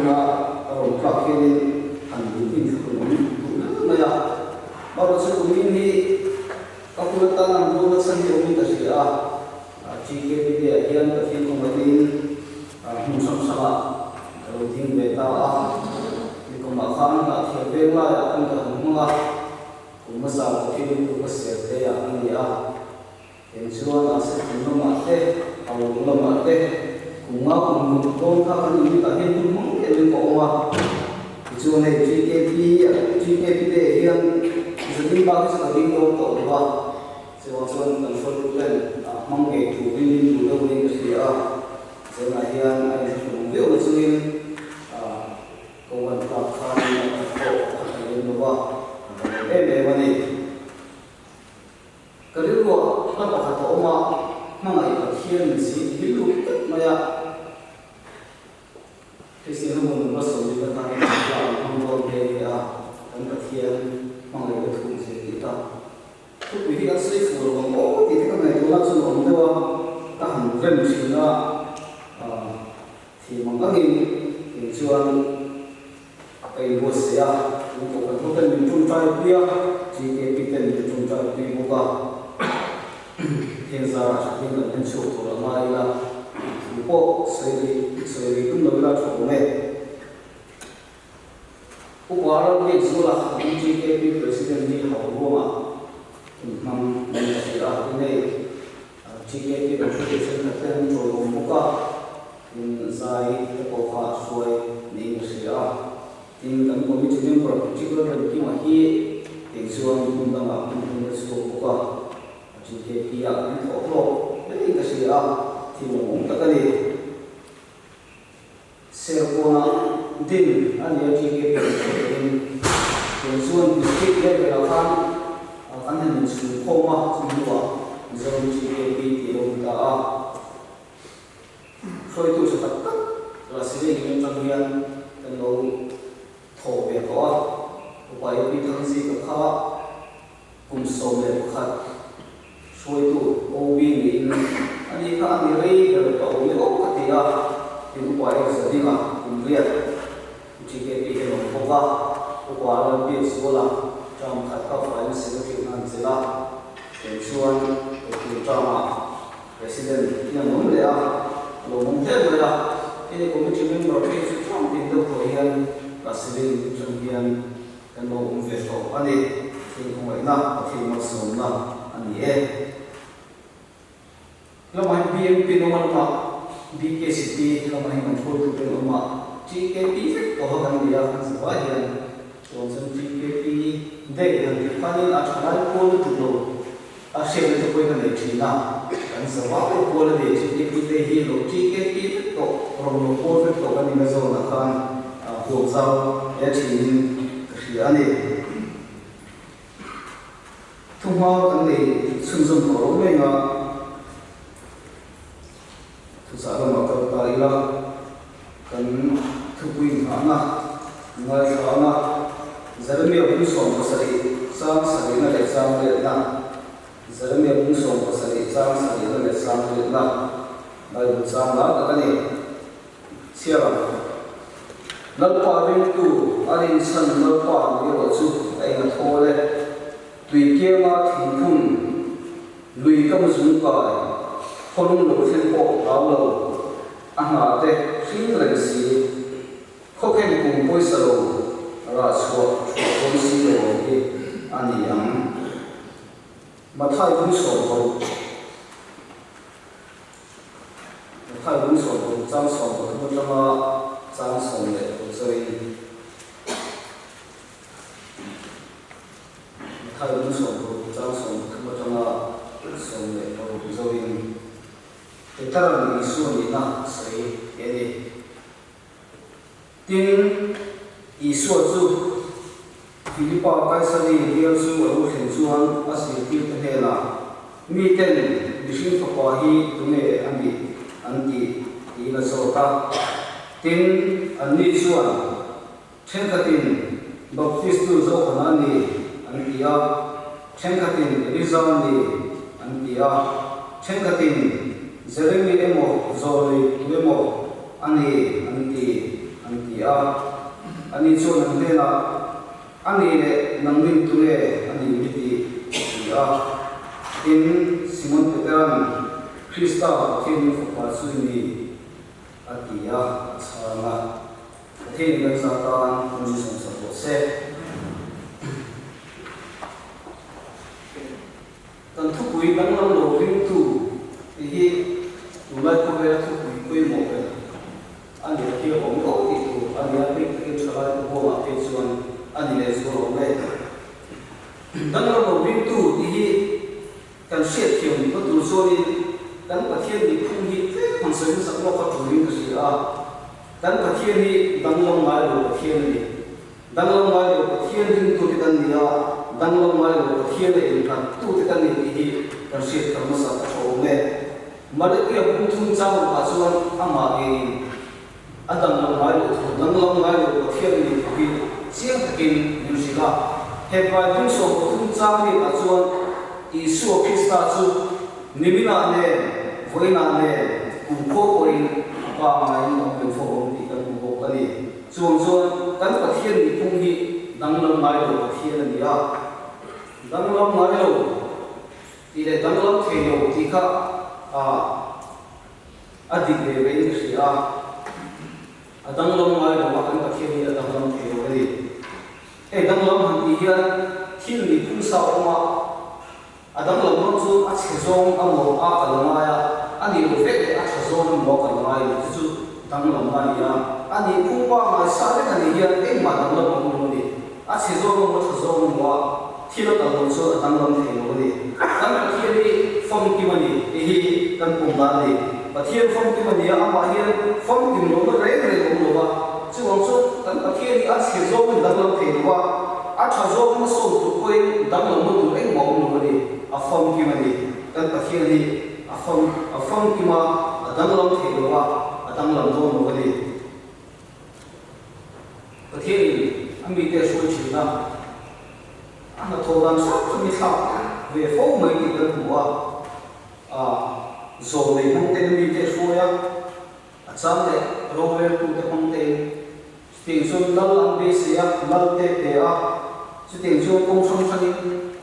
na ron prakin han din kun na ya baru se umin hi kakulata ng buwan sa umin kasi chike pide yan kasi kung matin musam sama kalau ting beta kung makhan na thebe nga ya ang mga kung masal kasi ko pasete ya ang ya ensuan asa kuno mate au kuno mate kung nga kung kung ka kan ini ta hin mong ele ko wa chune chike pide yan jadi bagus lagi kalau tu apa, sesuatu yang terfulukan, mungkin tu ini dulu ini kerja, sebahagian ada mungkin usulin, kawan kawan yang apa, mana, kalau apa kata orang, mana yang kian si hidup maya, Kristian pun masuk di dalam yang dia, dan kian mang lại thuộc về kita lúc quý vị sẽ phù hợp với thì cái này chúng ta sử dụng đâu ta hẳn gần chỉ là thì mang các hình chuan cái lúa sẻ chúng tôi cần phải mình trồng trái bia chỉ cái việc mình trồng trái bia một cái hiện giờ chúng tôi cần chịu thua là mai là chúng tôi sẽ cũng nói là chỗ này Upara di sekolah GKP Presiden di Hawama memang menjadi ini GKP Presiden kata colong muka zai tepoka suai ni Malaysia tinggal komisi yang berpikir dan kimahi tensuan undang undang sekolah GKP yang terlalu jadi Malaysia timur kata ni serpona din ani GKP tensuan bisik dia berlawan kan hanya koma semua zon GKP tidak ada so itu setelah rasanya dengan bagian kalau thobe ko upaya pitang si ka kumsom le khat so itu obi ni ani ka ani rei da to le o khatia itu upaya sedinga kumriat GKP ke lokoga upaya bi sekolah jam khat ka file secretary nan sila tensuan itu drama presiden yang nomlea lo mungkin ya ini komisi member itu Trump itu koyan kasih jaminan dan lo investor ani itu kemana itu masuk na ani lo main BNP nomor 4 BKCP lo main control tu nomor GKP itu kan dia kan sebagian sponsor GKP dek dan paling acara pun tu asyik itu kau kan China dan sebab pun ada GKP deh lo GKP itu orang pun itu kan ini zona kan Kuasa ya cini kerja ni, tumpuan kan ni sunsun korong ni nga, tu sahaja makam kailah kan tupuin mana, ngai mana, zaremia pun soal pasari, sang sari na le sang le na, zaremia pun soal pasari, sang sari na le sang le na, baik sang na kan ni siapa? Lalpa rintu arin san lalpa ni roju ay ngatole lui kema thingthum lui kam zungka khonung lo thenpo awlo anga te singren si khokhen kum poisalo ra chwa polisi lo ki ani ang mathai bung so ko mathai bung so ko chang so ko thama chang so le Sorry, thay đổi số trang số không có số để đầu rồi thì ta là số này na sẽ cái này tiếng số chú Philippines cái sao đi điều số ở một thành số anh sẽ tiêu thế là mi tên đi xin phục hồi tụi này anh đi là số ta tiếng anh đi xuống trên cái tin baptist tu zo khana ni anh kia trên cái tin Rizal ni anh kia trên cái tin Jeremy emo rồi emo anh an tia ani chuan an hena ani le nang min tu le ani mi ti tia in Simon Peteran Krista Pathian Fupa Suni atia changa Pathian gan Satan kuni sang sa se tan thu pui dang lam lo ring tu hi tu lai ko ve thu pui mo ve ani ki ong ko ti tu ani a pik ki chara ko ma pe chuan ani le zo lo le dang lam lo ring tu hi kan siat thiam ko tu so ni kan Pathian ni phung hi phang sen sa lo ka tu ring ka si a kan Pathian ni dang lam mai lo Pathian ni dang lam mai lo Pathian ring tu ti kan ni a dang lam mai lo Pathian le in kan tu ti kan ni hi kan siat ka ma sa tho me ma de ki phung thung cha ma pa chuan ama e adam lam mai lo dang lam mai lo Pathian ni hi chiang takin ni si la he pai ding so thung cha ni pa chuan Isu Krista chu nimina ne voina ne kumko koin pa mai no ke fo ti kan ko ani chuan kan Pathian ni phung hi dang lam mai lo Pathian ni a dang lam mai lo ti le dang lam the lo ti kha adi le ve ni si a dang lam mai lo kan Pathian ni dang lam the lo ani e dang lam han ti hian thil ni phung sa oma adang lam lam chu a chhezong amo a kalamaya ani lo vek a chhezong mo kalamaya chu dang lam ma ya ani phupa ma sa le ani hian e ma dang lam mo ni a chhezong mo chhezong mo thilo ta lo chu dang lam the lo ni kan Pathian ni phong ki mani e hi kan pum da ni Pathian phong ki mani a ma hian phong ki lo ma re re lo ba chu wang chu kan Pathian ni a chhezong dang lam the lo ba a chhezong mo so tu koi dang lam mo tu e mo lo ni afam ki mani kan Pathian ni afam ki ma adang lam the lo wa adang lam do no ni Pathian ni ami te so chi na ana tho dan so mi tha ve fo mai ni kan wa zo le mong te mi te so ya acham le rovel tu te mong te sting so dal am be se ya mal te te a sting so kong song sani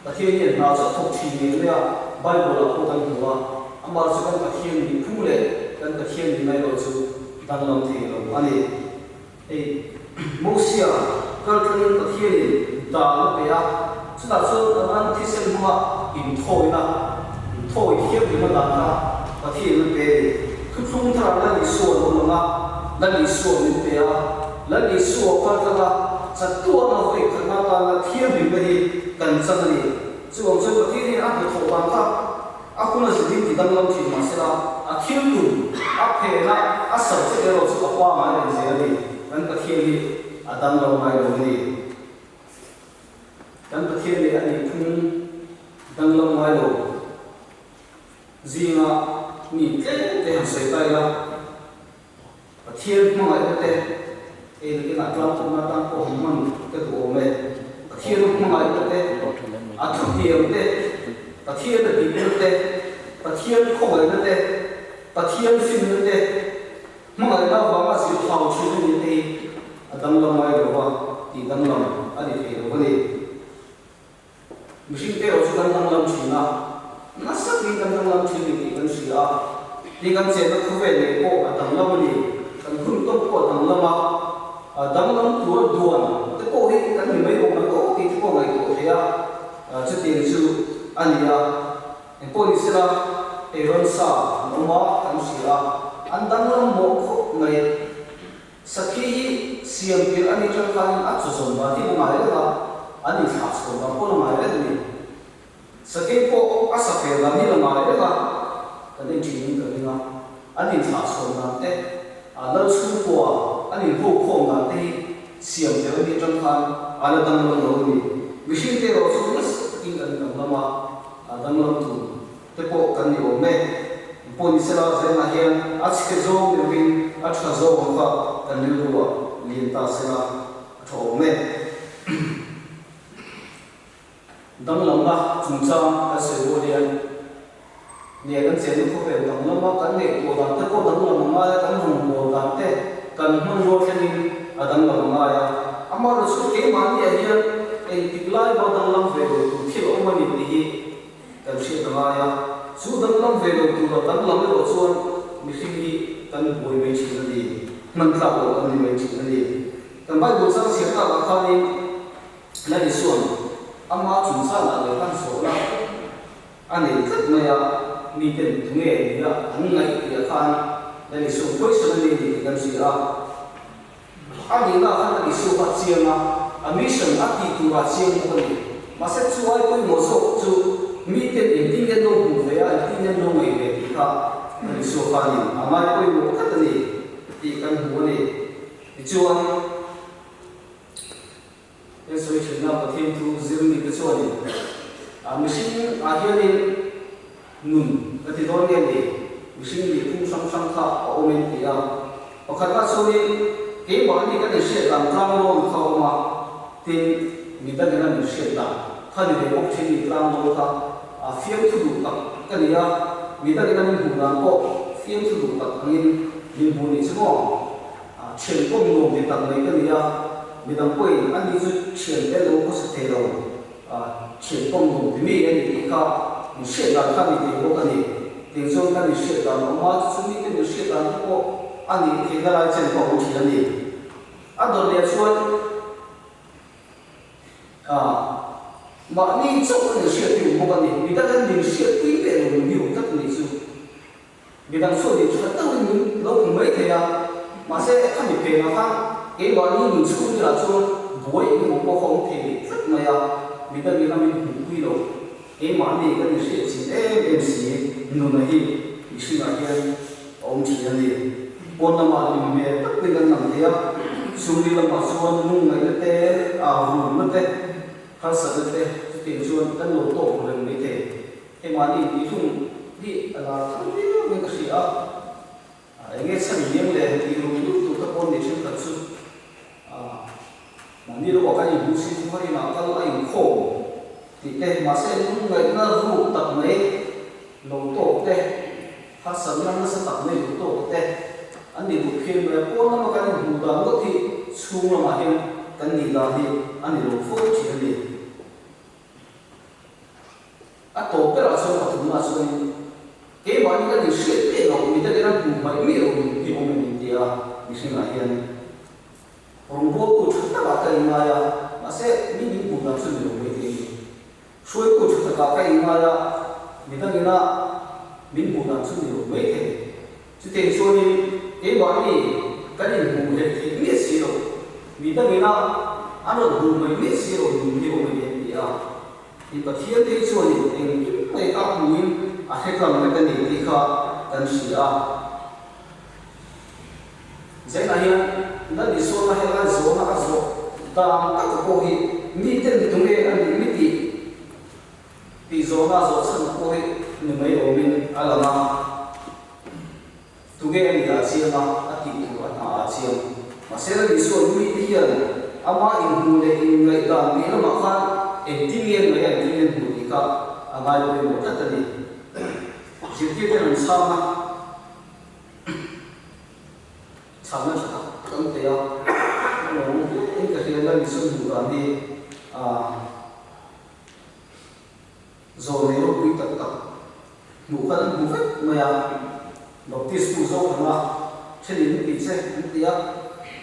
Pathian ni na sa thok chi ni le a Bible ko kan huwa amar sa kan Pathian ni phu le kan Pathian ni mai lo chu dang lam the lo ani e mosia kal kan Pathian ni da la pe a chu da so an thi sen ma in thoi na thoi hiep ni ma da na Pathian ni pe khu phung thar la ni so lo na la ni so ni pe a la ni so ka ka sa tu na hoi khana ta la thiam ni pe kan chang ni chuang chuan Pathian ni a tho ban kha a kuna zin ti dang lam thi ma sera a thil tu a phe na a sa che ro chu a kwa ma ni je ni kan Pathian ni a dang lam mai lo ni kan Pathian ni ani phung dang lam mai lo zinga ni tle te han sai tai la Pathian ma ngai te e ni na tlam tu na tan ko man ke tu o me Pathian ma ngai te a thu tiam te Pathian da bi te Pathian kho ngai te Pathian fin te ma ngai na ba ma si thau chi ni te adang lam mai lo wa ti dang lam ani te lo ni mishing te ro chu kan dang lam chi na na sa ni kan dang lam chi ni ti kan si a ni kan che na khu ve ne ko adang lam ni kan hun to ko dang lam a dang lam tu duan te ko hi kan ni mai ko ma ko ti ko ngai ko he a chu ti chu ani a en ko ni sira e ron sa no ma kan si a an dang lam mo ko ngai sakhi siam pil ani chang kan a chu zon ba ti ma le la ani tha so ba ko ma le ni sakhi ko a sa pe la ni la ma le la kan ni ji ni ka ni na ani tha so na te a la chu ko ani hu ko na te siam pil ani chang kan ala dang lam lo ni machine te ro chu nas king an dang lama dang lam tu te po kan ni o me po ni sela ze na hian a chhe zo ni vin a chha zo ka kan ni ruwa lin ta sela tho me dang lam ba chung cha a se wo lian ni kan chen ko pe dang lam ba kan ne ko dang te ko dang lam ma kan hong mo dang te kan hong ro chen ni rồi tụ thiểu ông mình thì cần sự đó là số đăng lâm về đầu tụ đó đăng lâm về đầu xuân mình sinh đi cần bồi mấy chuyện gì mình tạo được cần mấy chuyện gì cần bắt buộc sang xếp tạo các con đi là đi xuân amma chúng ta là người ta số là anh ấy rất là mi tiền thùng nghề thì anh ngày thì khan là đi xuân cuối xuân đi thì cần gì à anh ấy là khan đi xuân phát triển mà mission attitude phát triển cái gì mà sẽ chú ai cũng một số chú mi tiền in tiền đâu cũng vậy anh tiền đâu vậy vậy thì cả đi xuân phát triển mà mai cũng một cái gì thì cần muốn đi chú anh nên số chuyện nào có thêm thu riêng đi cái số này machine ahianin nun cái đó nghe đi machine đi cũng sang sang khác ở bên thì ở khát khát số này cái bọn này cái này sẽ làm trang luôn không mà thì người ta cái này sẽ làm thay vì một chuyện đi trang luôn khác phiên thu được cái này người ta cái này cũng làm có phiên thu được cái này mình muốn đi chứ không chuyện công luôn thì tặng mấy cái này mình đang quay anh đi du chuyện cái lối có thể đâu chuyện công vụ thì mình đi cả mình sẽ làm cái gì thì có cái gì thì xong cái mình sẽ làm mà chúng mình sẽ làm có anh đi thì cái lại chuyện công chuyện gì anh đó là chuyện mà mình trong cái chuyện thì có cái gì mình đang mình sẽ quy về rồi mình hiểu các cái gì mình đang suy nghĩ cho tất mình nó cũng mấy thế mà sẽ không bị phê mà cái bọnนี้mình xuống như là cho bối một bộ không thể rất là mình ta đi làm mình cũng quy đồ cái bọn này cái gì sẽ chỉ em xí nó này thì suy nghĩ cái ông chỉ là gì bọn nó mà mình mẹ tất cả các thằng kia xuống đi làm mà xuống nung ngày cái vùng mất thế khai sở thế tiền xuống cái lỗ tổ của mình mấy thế cái bọn này thì xuống đi là không biết mình cái gì nghe sao mình nghe thì lúc các con để xem thật sự như nó có cái gì bút xin phải là cái loại khổ thì cái mà sẽ những người nó vụ tập mấy lỗ tổ đây phát sớm nó sẽ tập mấy lỗ tổ đây anh đi một khi mà con nó cái gì vụ đó thì xuống là mà hiện cái gì đó thì anh đi lỗ phốt chỉ là gì tổ cái là số mà chúng ta số cái bọn những cái gì xuyên về nó mình ta cái nó cũng mấy miệng thì mình thì mình sinh là hiện orang buat kucing tak pakai imaya, masih ini bukan sendiri begini. Suai kucing tak pakai imaya, kita kena min bukan sendiri begini. Jadi suai ini bani kan ini bukan ini siro. Kita kena anu bukan ini siro ini begini dia. Di bagian itu suai ini mereka mungkin akhirnya mereka ni mereka dan sia. Saya nanya那你说那些按说那个说，当那个过去，你等同的按你的说那说成过去，你没有命阿拉嘛，同个你阿些嘛，阿弟同阿些，嘛现在你说你的人，阿妈因母的因来当，你那么看，今年来今年母的个，阿妈有没有看到你？今天的人差吗？差吗？không thể nó những cái hiện lên sự vụ đoàn đi rồi nếu quy tắc tập ngủ khăn ngủ phép mà đọc tiết tu dâu mà trên đến tí chế những tí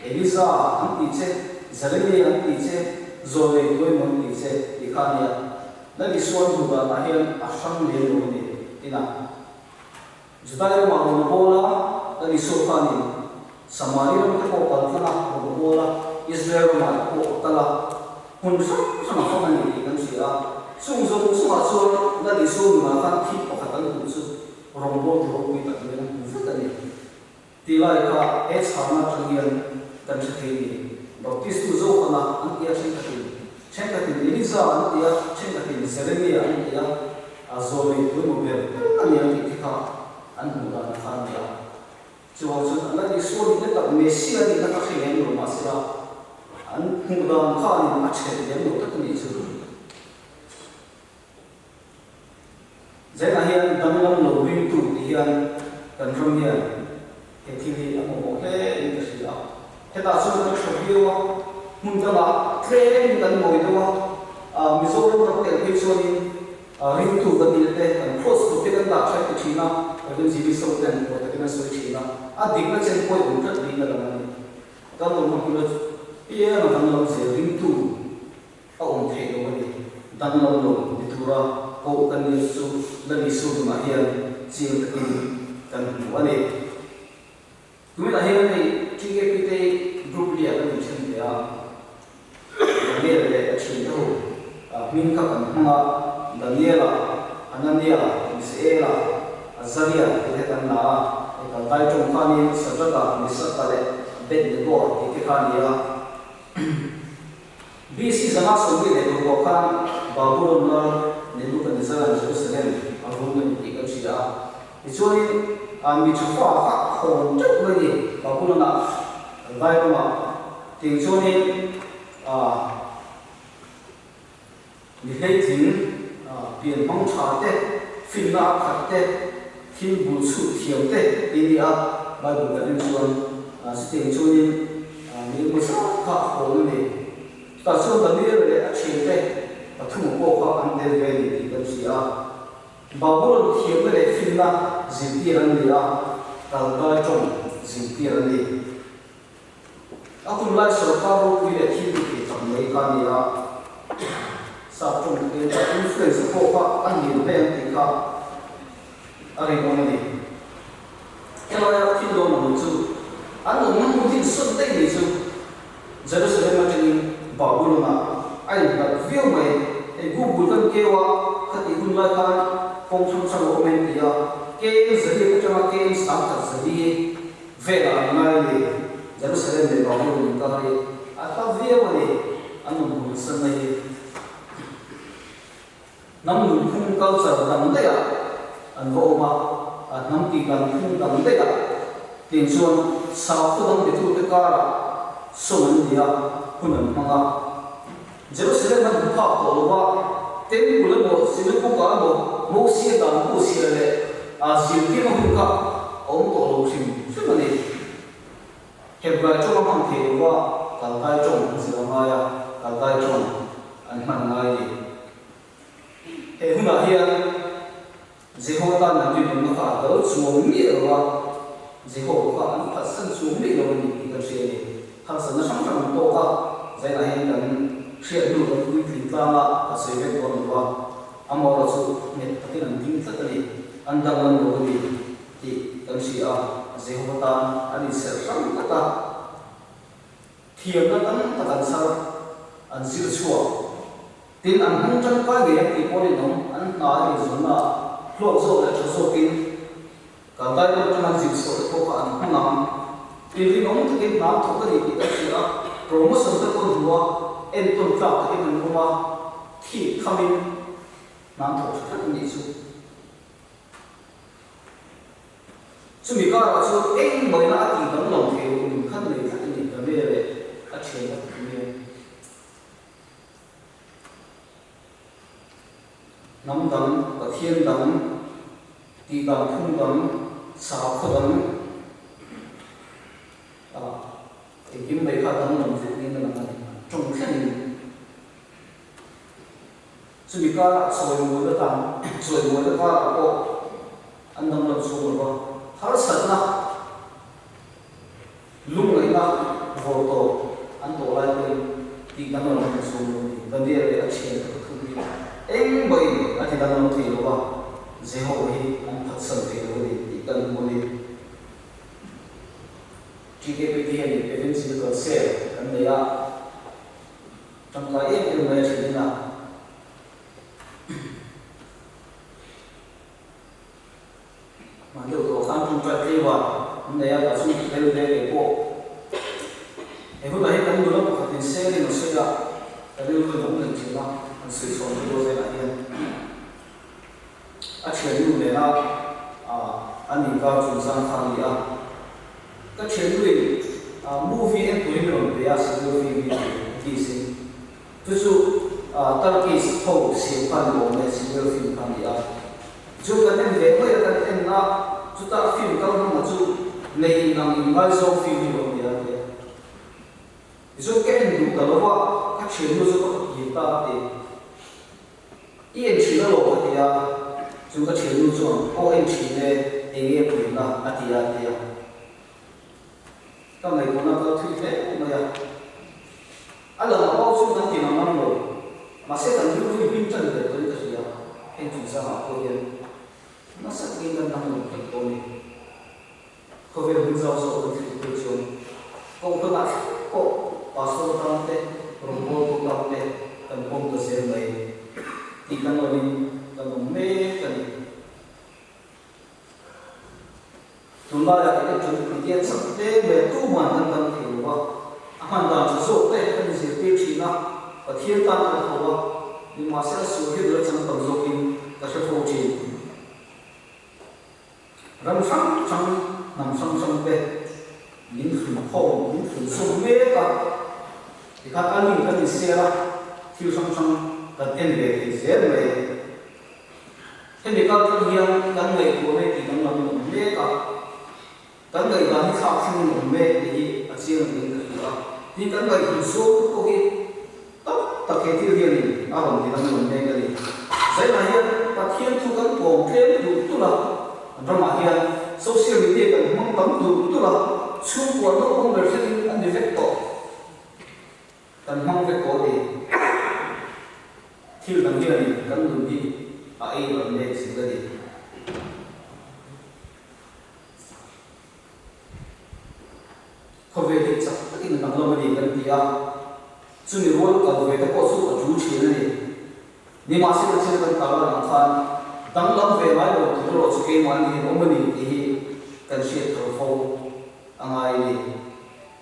Elisa những tí chế Zalini những tí chế rồi với một tí chế thì khăn nhỉ nó đi xuân vụ đoàn là hiện sang liền rồi thì nào chúng ta nếu mà một bộ là nó đi xuân khăn nhỉ Samaria kita ko palfana ko bola Israel ma ko tala hun sama sama ni kan sia sung na di sung ma kan thi ko khatan ku su rombo ro ku ta ni ku futa ni tilai ka e sama tangian kan se the ni baptist tu zo kana an ya chen ka tin Elisa an ya chen ka tin Jeremia an ya azoi ku mo ber an ya ki ka an mu da khan ya Cuma Allah di suruh kita tak Messi lagi kita tak kaya ni rumah sila, an mudah kah ni macam ni yang kita tu ni suruh. Saya ahian dalam lobby tu ahian confirm dia, kini aku mau ini kesila. Kita suruh kita show dia, mudah lah, train dan mau itu, Mizoram ng television ring to the nilte and cross to pick up try to China and GB so then what the so China digna chen point unta digna naman kan mo kulo iya na tanong se ring to the do ni tanong lo ditura ko kan ni su dali su ma hian sil ta kan wani kumita hian ni GKPT group dia kan chen dia le chen to min ka kan hanga Daniela, Anania, Misaela, Azaria, Ketan Na, Tai Chong Khani, Sajata, Misakale, Ben the Door, Ikekania. BC Zana Sobi, the Lukokan, Babulona, Neluka Nizan, Jerusalem, Arun, Ikachia. It's only Michufa, Home, Jokmani, Babulona, Vairoma, Tingsoni, Nihating. Biên phong trà tết phim na khát tết phim bùn sụt thiểu tết đi à bài bùn đã lên xuân sự tình cho nên những người sao khá khổ này ta xuân là nhiều người đã chơi tết và thu mua khoa ăn tết về thì cần gì à bảo bùn thiểu cái này phim na dịp tiền đi à tàu đai trồng dịp tiền đi aku lại sở cao quy định khi thì chẳng mấy cái gì à sa chung ke ta influence ko fa an ni pe an ti kha ari ko ni ela ya fi do no chu an no mun tin sun te ni chu Jerusalem ma tin Babylon ai ba view mai e gu bu kan ke wa khat i gun la kan phong chung sang o men dia ke zali ko chama ke sam khat zali ve la mai ni Jerusalem de Babylon ka ri ata view ni an no mun san mai nam nun khung culture dang dei an vo ma nam ti kan khung dang dei tin chuan sa khu dang de thu te ka so man dia hunan manga Jerusalem man pha ko wa temple mo silu ko ka mo si dang ko si le zil ti mo ka om to lo sim su ma ni hebra cho ma the wa kal kai chong si ma ya kal kai chong an man ngai ni huna hian Jehovah na tin no ka do chuang mi wa Jehovah an pa san chuang mi lo ni ka se ni ha san na sang sang to ka zai na hian kan share du ka kui tin ta ma ka se ve ko wa amora chu ne patin an din ta ni an dang lan lo ni ti kan si a Jehovah ta ani se sang ta thiam na tan ta kan sa an zir chua tin an hung chân cái gì thì có đi nóng anh nói thì giống là lộ rộ là cho số tin cả đây là cho anh dịp số của các anh không làm thì vì nóng thì cái nám thuộc cái gì thì cái gì đó promotion cái con hùa em tuần phạt cái mình hùa thì không in nám thuộc rất là nhiều chứ mình coi là số em mới là thì đóng lòng thì mình khăn này khăn này cái này là các chuyện là nam dam thiên dam ti dam khung dam sa khu dam kim bảy khá dam làm việc nên là trồng khen sự bị ca soi mùi đất tam soi mùi đất ca có anh dam làm số một bao har sát na lung lại na vô to anh tổ lại cái ti dam làm số một vấn đề là chuyện không biết em bởi anh thì đang nói thì đúng không? Jehovah anh thật sự thì đối với cần muốn đi GKPT hay là agency có sale anh đấy à trong cái em này chỉ là mà điều khó khăn trong trại thi vào anh đấy à cả suy nghĩ đều để bộ em hôm nay anh muốn một cái sale thì nó sẽ là cái điều tôi cũng định chỉ là sự sống của tôi là hiện chuyện như thế nào anh nhìn vào chúng sang khang đi các chuyện người movie em tuổi rồi để sử dụng phim đi xem ví dụ Turkish Pope siêu fan của mình sử dụng phim khang đi chú cái em về với cái em là chú ta phim cao hơn mà chú lấy năng bao nhiêu phim rồi đi ví dụ cái em đủ cả đó các chuyện như chú có gì ta thì chu ka chelu chuan o em chi le enge puina atia tia ka mai kona ka thui le ma ya ala la pau chu dan tin nam lo ma se kan lu lu bin chan le to ka sia en chu sa ma ko yen na sa kin dan nam lo ka to ni ko ve bin zao so ko thui ko chuan ko na ko pa so ta te rombo ko ta te kan pom to se mai ti kan lo ni kan me kan tumba ya ke chu ku ye sa te me tu man dan dan thi wa aman da chu so te kan se te chi na pa thien ta ka ho wa ni ma sa su hi do chang tam zo kin ka sa fo chi ram sang sang nam sang sang te nin khun ho nin khun so me ka ti ka ka ni ka ni se ra thiu sang sang ka ten ve ti se me thế thì các thương hiệu các người của mình thì nó là một mê cả các người bán khảo sinh một mê thì ở riêng mình được nữa thì các người cũng số có cái tóc tập cái thương hiệu này à còn thì nó một mê cái gì vậy là hiện các thiên thu các bộ thêm đủ tu là trong mà hiện social media cần mong tấm đủ tu là xung quanh nó không được sinh anh đi phép tổ cần mong phép tổ thì thiếu đồng hiện này cần đủ đi ai vấn đề gì đó đi không về thì chắc tất nhiên là nó mới đi gần đi à chứ nếu muốn cần về thì có số của chú chỉ này nhưng mà sẽ cần cả là làm phan tăng lắm về máy đồ thì nó sẽ cái món gì nó mới đi thì cần sẽ thở phâu anh ai đi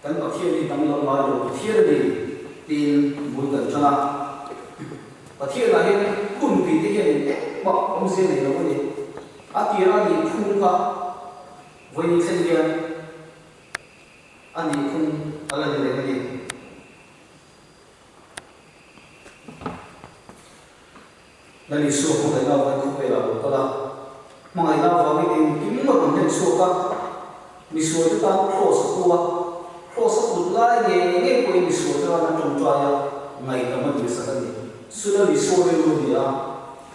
cần có thiên đi tăng lắm máy đồ thiên đi tin muốn cần cho nào và thiên là hiện cùng vì thế hiện mà ông riêng này nó có gì tia anh đi phun cả với những sinh viên anh đi phun là gì đấy cái gì là đi xuống không phải là không phải là một cái là mà ngày nào vào cái gì mà còn nhận xuống cả đi xuống chúng ta cross tụt lại nghe quên đi xuống cho nó trồng choa ngày nào mà đi sang cái gì sudah disuruh dulu dia,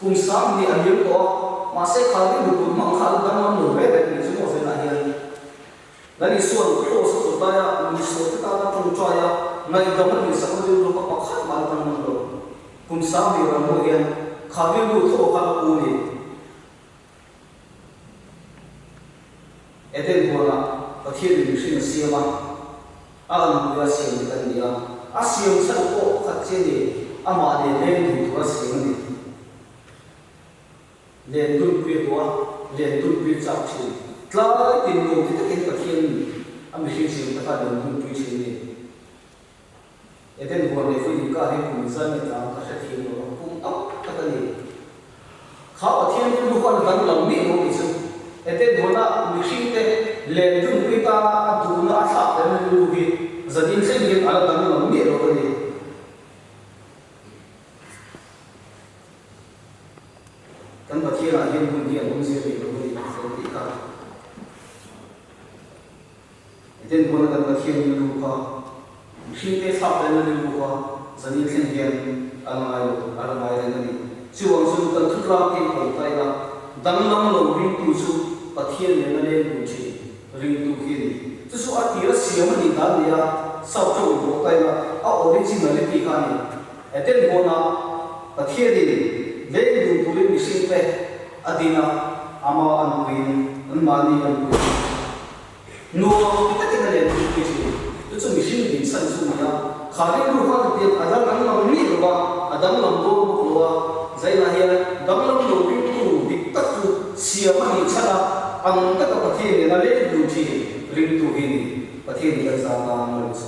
kumsam di ambil toh, masih kali dulu mangkal dan menurut dan semua saya lahir. Dan disuruh terus supaya disuruh kita percaya, ngai dapat bisa dulu pakai malam menurut. Kumsam di ramuan kali dulu toh kalau kuni. Eden bola, akhir di sini siapa? Alam dia siapa dia? Asyik saya kok kacau ni. Ama de len tu asing ni len tu pi tua len tu pi chap chi tla tin ko ti ken pathian am shi shi ta len tu pi chi ni eten bo ne fu ka he ku san ni ta ka sa thi no kum ap ta ni kha pathian tu ko dan lam mi no ni su eten bo na mi shi te len tu pi ta du na sa ta ni lu gi zadin se ni ala dan lam mi ro ni kan batia la hian hun hian hum se bi ro ni so ti ka eten bona kan batia ni lu ka shi te sa ta ni lu ka zani sen hian angai ni chu wang su kan thu la ki ko tai la dang lam lo ring tu chu batia ni na le lu chi ring tu ki ni chu su a ti ra siam ni da lia sau chu ro tai la a original ti ka ni eten bona batia ni lên đường tu lên sinh pe adina ama an queen an mani an queen no kita kita lên tu ke chi tu chu mission din san su ya khari lu ka ti adam an lam ni ro ba adam lam do ko wa zai la hian dam lam lo pi tu dik ta tu sia ma ni chana an ta ka pathe ne na le du chi ring tu hi ni pathe ni ka sa ta ma so